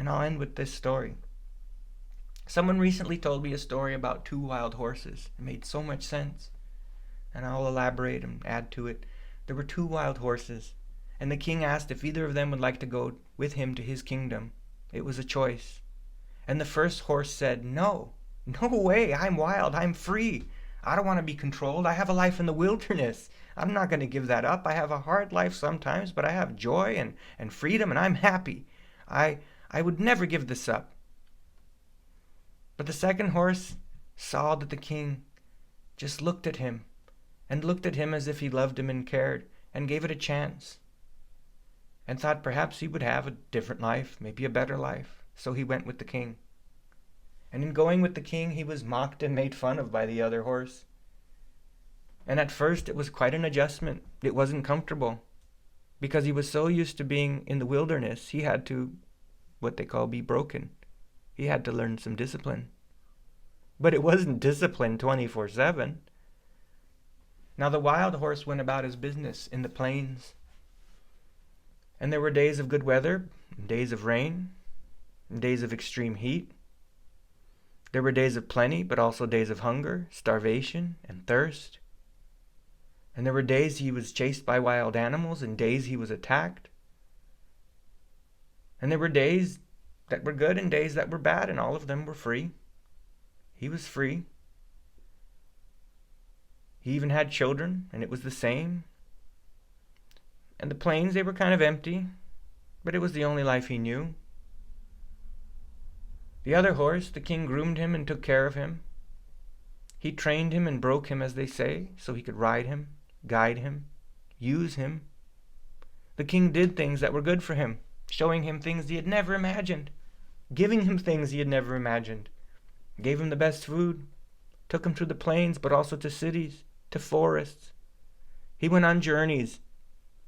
And I'll end with this story. Someone recently told me a story about two wild horses. It made so much sense. And I'll elaborate and add to it. There were two wild horses, and the king asked if either of them would like to go with him to his kingdom. It was a choice. And the first horse said, "No, no way, I'm wild, I'm free. I don't want to be controlled. I have a life in the wilderness. I'm not going to give that up. I have a hard life sometimes, but I have joy and freedom, and I'm happy. I, I would never give this up." But the second horse saw that the king just looked at him, and looked at him as if he loved him and cared, and gave it a chance, and thought perhaps he would have a different life, maybe a better life. So he went with the king. And in going with the king, he was mocked and made fun of by the other horse. And at first it was quite an adjustment. It wasn't comfortable, because he was so used to being in the wilderness, he had to, what they call, be broken. He had to learn some discipline. But it wasn't discipline 24/7. Now the wild horse went about his business in the plains. And there were days of good weather, and days of rain, and days of extreme heat. There were days of plenty, but also days of hunger, starvation, and thirst. And there were days he was chased by wild animals, and days he was attacked. And there were days that were good and days that were bad, and all of them were free. He was free. He even had children, and it was the same. And the plains, they were kind of empty, but it was the only life he knew. The other horse, the king groomed him and took care of him. He trained him and broke him, as they say, so he could ride him, guide him, use him. The king did things that were good for him, showing him things he had never imagined, giving him things he had never imagined, gave him the best food, took him to the plains, but also to cities, to forests. He went on journeys.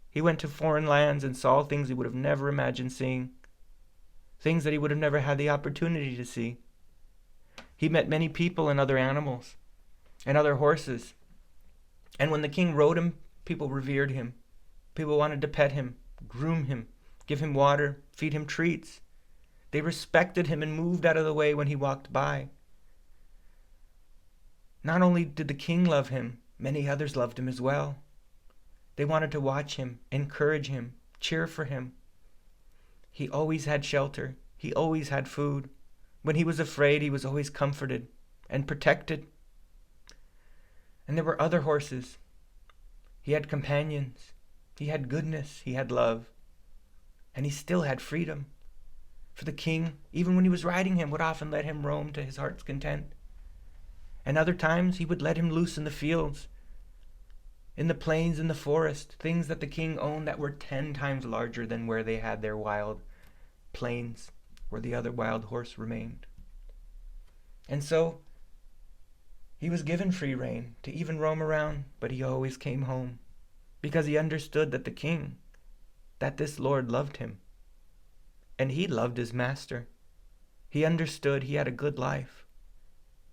He went to foreign lands and saw things he would have never imagined seeing, things that he would have never had the opportunity to see. He met many people and other animals and other horses. And when the king rode him, people revered him. People wanted to pet him, groom him, give him water, feed him treats. They respected him and moved out of the way when he walked by. Not only did the king love him, many others loved him as well. They wanted to watch him, encourage him, cheer for him. He always had shelter. He always had food. When he was afraid, he was always comforted and protected. And there were other horses. He had companions. He had goodness. He had love. And he still had freedom. For the king, even when he was riding him, would often let him roam to his heart's content. And other times he would let him loose in the fields, in the plains, in the forest, things that the king owned that were 10 times larger than where they had their wild plains, where the other wild horse remained. And so he was given free rein to even roam around, but he always came home, because he understood that the king, that this Lord loved him, and he loved his master. He understood he had a good life.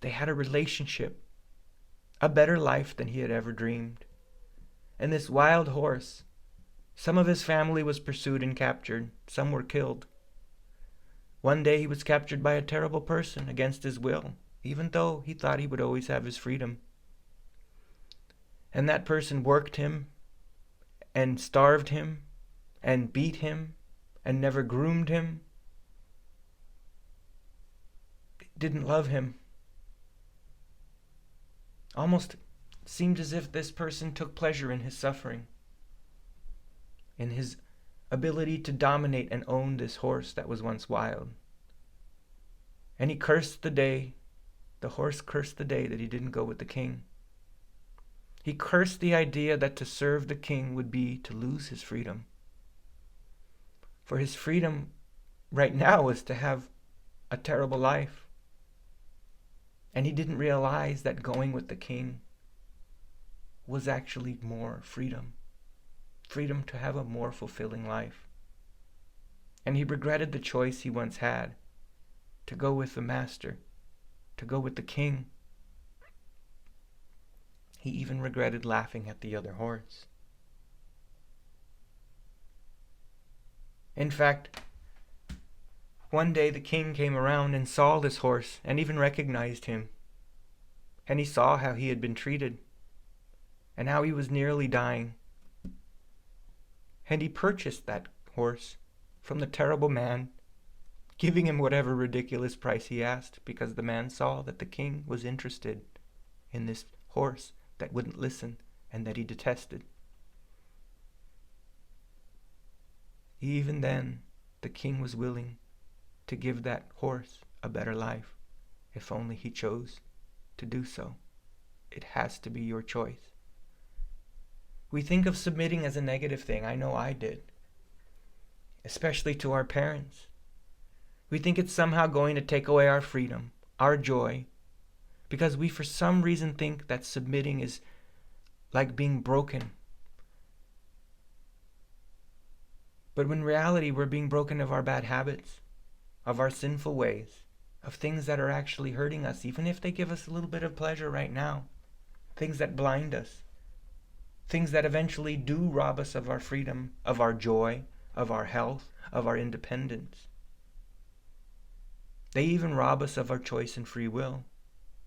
They had a relationship, a better life than he had ever dreamed. And this wild horse, some of his family was pursued and captured, some were killed. One day he was captured by a terrible person against his will, even though he thought he would always have his freedom. And that person worked him and starved him and beat him and never groomed him, didn't love him. Almost seemed as if this person took pleasure in his suffering, in his ability to dominate and own this horse that was once wild. And he cursed the day, the horse cursed the day that he didn't go with the king. He cursed the idea that to serve the king would be to lose his freedom. For his freedom right now was to have a terrible life. And he didn't realize that going with the king was actually more freedom. Freedom to have a more fulfilling life. And he regretted the choice he once had to go with the master, to go with the king. He even regretted laughing at the other horse. In fact, One day the king came around and saw this horse and even recognized him. And he saw how he had been treated and how he was nearly dying. And he purchased that horse from the terrible man, giving him whatever ridiculous price he asked, because the man saw that the king was interested in this horse that wouldn't listen and that he detested. Even then, the king was willing to give that horse a better life, if only he chose to do so. It has to be your choice. We think of submitting as a negative thing. I know I did. Especially to our parents. We think it's somehow going to take away our freedom, our joy, because we for some reason think that submitting is like being broken. But in reality, we're being broken of our bad habits, of our sinful ways, of things that are actually hurting us, even if they give us a little bit of pleasure right now. Things that blind us. Things that eventually do rob us of our freedom, of our joy, of our health, of our independence. They even rob us of our choice and free will.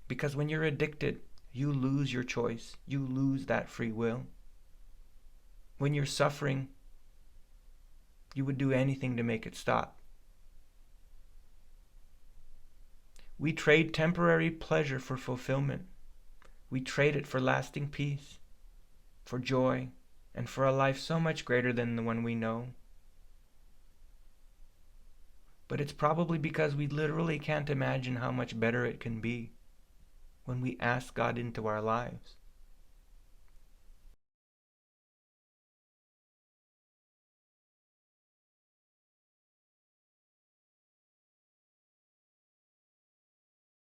Because when you're addicted, you lose your choice. You lose that free will. When you're suffering, you would do anything to make it stop. We trade temporary pleasure for fulfillment. We trade it for lasting peace, for joy, and for a life so much greater than the one we know. But it's probably because we literally can't imagine how much better it can be when we ask God into our lives.